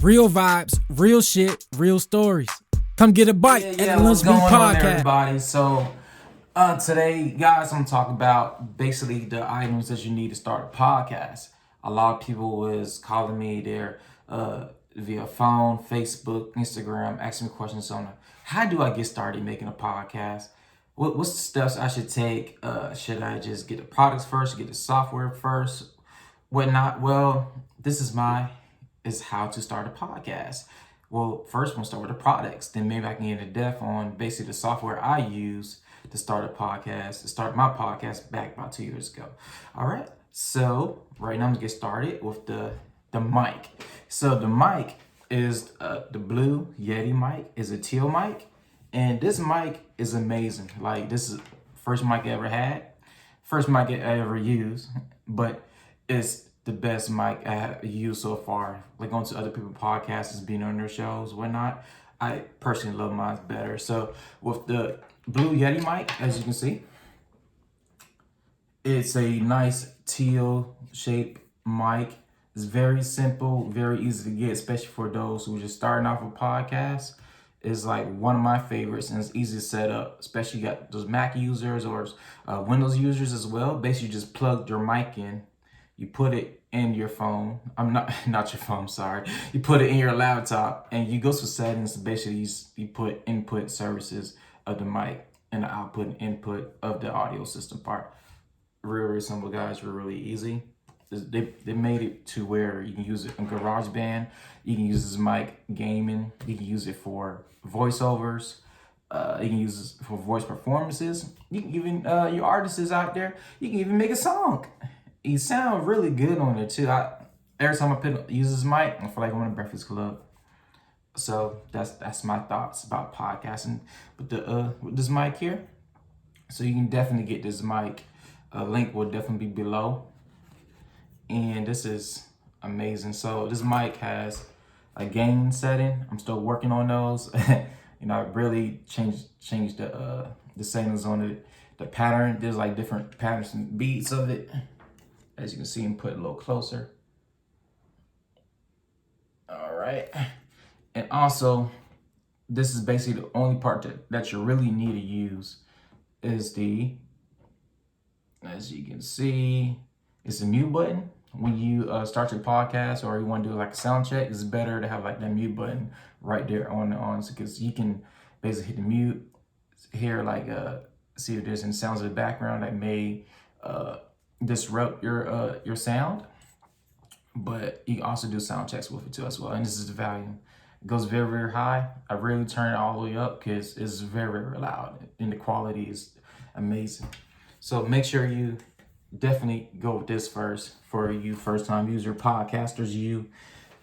Real vibes, real shit, real stories. Come get a bite at the What's Lunch going Meat on, Podcast. everybody? So, today, guys, I'm talking about basically the items that you need to start a podcast. A lot of people was calling me there via phone, Facebook, Instagram, asking me questions on how do I get started making a podcast? What's the steps I should take? Should I just get the products first, get the software first, whatnot? Well, this is how to start a podcast. Well, first we'll start with the products. Then maybe I can get into depth on basically the software I use to start a podcast, to start my podcast back about 2 years ago. All right. So right now I'm gonna get started with the mic. So the mic is the Blue Yeti mic, is a teal mic, and this mic is amazing. Like, this is first mic I ever had, first mic I ever used, but it's the best mic I have used so far. Like, going to other people's podcasts, being on their shows, whatnot. I personally love mine better. So with the Blue Yeti mic, as you can see, it's a nice teal shaped mic. It's very simple, very easy to get, especially for those who are just starting off a podcast. It's like one of my favorites, and it's easy to set up, especially you got those Mac users or Windows users as well. Basically, you just plug your mic in, you put it in your phone. I'm not your phone, sorry. You put it in your laptop, and you go to settings. Basically, you put input services of the mic and the output and input of the audio system part. Really simple, guys. Really easy. They made it to where you can use it in GarageBand. You can use this mic gaming. You can use it for voiceovers. You can use this for voice performances. You can even your artists out there. You can even make a song. You sound really good on it too. Every time I use this mic, I feel like I'm in a Breakfast Club. So that's my thoughts about podcasting with this mic here. So you can definitely get this mic. A link will definitely be below. And this is amazing. So this mic has a gain setting. I'm still working on those. I really changed the settings on it. The pattern, there's like different patterns and beats of it. As you can see, and put it a little closer. All right. And also, this is basically the only part that you really need to use is as you can see, it's the mute button. When you start your podcast or you want to do like a sound check, it's better to have like that mute button right there on because you can basically hit the mute, hear like see if there's any sounds in the background that may disrupt your sound. But you can also do sound checks with it too as well. And this is the volume. It goes very, very high. I really turn it all the way up because it's very, very loud and the quality is amazing. So make sure you definitely go with this first for you first time user podcasters. You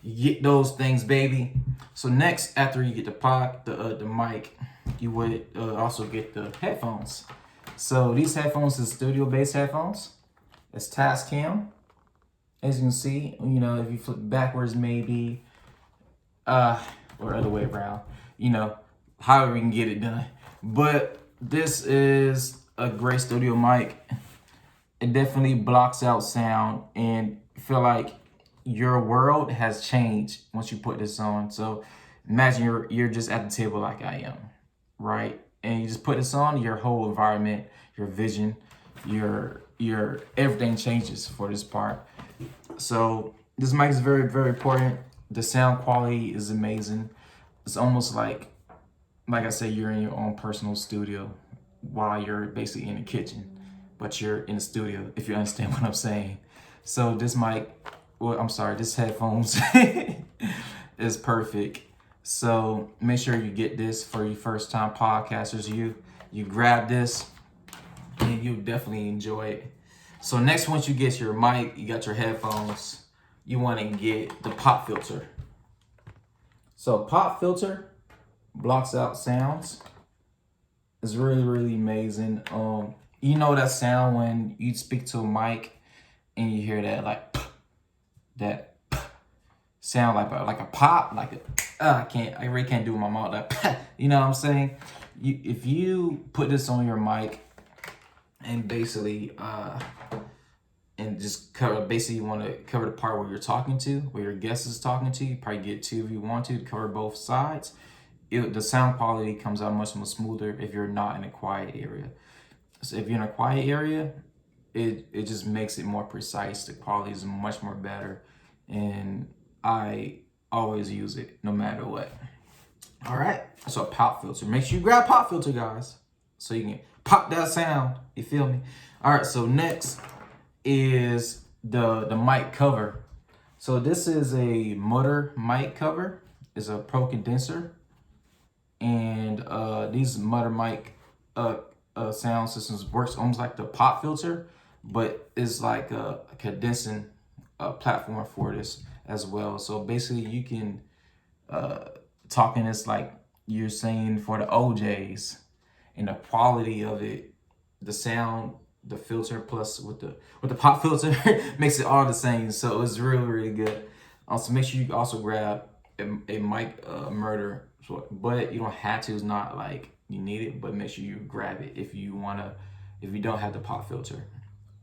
get those things, baby. So next, after you get the mic, you would also get the headphones. So these headphones is studio based headphones. It's Tascam. As you can see, if you flip backwards, maybe, or other way around, however you can get it done. But this is a great studio mic. It definitely blocks out sound and feel like your world has changed once you put this on. So imagine you're just at the table like I am, right? And you just put this on, your whole environment, your vision, your everything changes for this part. So this mic is very, very important. The sound quality is amazing. It's almost like I said, you're in your own personal studio while you're basically in the kitchen, but you're in the studio, if you understand what I'm saying. So this this headphones is perfect. So make sure you get this for your first time podcasters. You grab this and you definitely enjoy it. So next, once you get your mic, you got your headphones, you want to get the pop filter. So pop filter blocks out sounds. It's really, really amazing. That sound when you speak to a mic and you hear that sound like a pop, I really can't do it with my mouth. That you know what I'm saying? If you put this on your mic and basically and just cover, basically you want to cover the part where you're talking to, where your guest is talking to. You probably get two if you want to cover both sides. The sound quality comes out much more smoother if you're not in a quiet area. So if you're in a quiet area, it just makes it more precise. The quality is much more better, and I always use it no matter what. All right, so a pop filter. Make sure you grab pop filter, guys, so you can pop that sound. You feel me? All right, so next is the mic cover. So this is a Mutter mic cover. It's a Pro condenser, and these Mutter mic sound systems works almost like the pop filter, but it's like a condensing platform for this as well. So basically, you can talking is like you're saying for the OJs, and the quality of it, the sound, the filter plus with the pop filter makes it all the same. So it's really good. Also, make sure you also grab a mic murder, but you don't have to. It's not like you need it, but make sure you grab it if you don't have the pop filter.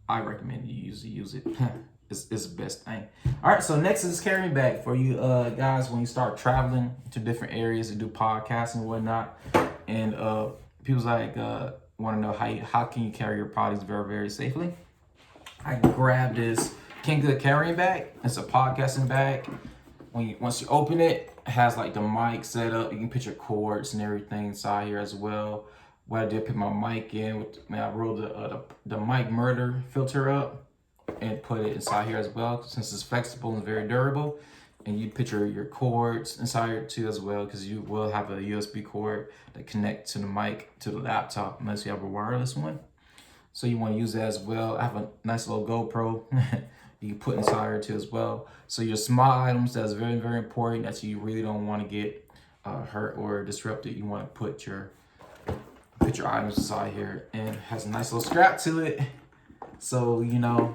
I recommend you use it. It's the best thing. All right, so next is carrying bag for you guys when you start traveling to different areas to do podcasts and whatnot. And people's like want to know how can you carry your products very safely. I grabbed this Kangol carrying bag. It's a podcasting bag. Once you open it, it has like the mic set up. You can put your cords and everything inside here as well. What I did, put my mic in. I rolled the mic murder filter up and put it inside here as well, since it's flexible and very durable. And you put your cords inside here too as well, because you will have a USB cord that connect to the mic to the laptop unless you have a wireless one. So you want to use that as well. I have a nice little GoPro you can put inside here too as well. So your small items, that's very important, that you really don't want to get hurt or disrupted. You want to put your items inside here, and it has a nice little strap to it, so you know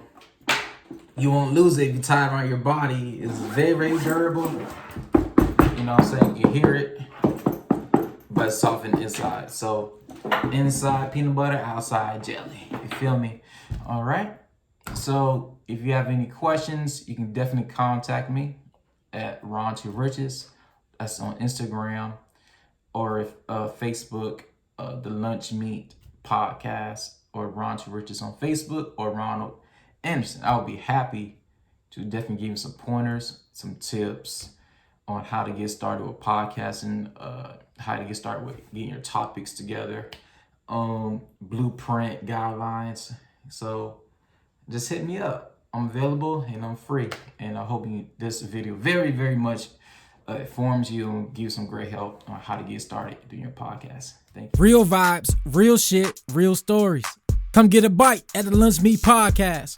you won't lose it if you tie it around your body. It's very durable. You know what I'm saying? You hear it, but it's softened inside. So inside peanut butter, outside jelly. You feel me? All right. So if you have any questions, you can definitely contact me at Ron to Riches. That's on Instagram, or Facebook, the Lunch Meat Podcast, or Ron to Riches on Facebook, or Ronald Anderson. I would be happy to definitely give you some pointers, some tips on how to get started with podcasting, how to get started with getting your topics together, blueprint guidelines. So just hit me up. I'm available and I'm free. And I hope this video very much informs you and gives some great help on how to get started doing your podcast. Thank you. Real vibes, real shit, real stories. Come get a bite at the Lunch Meat Podcast.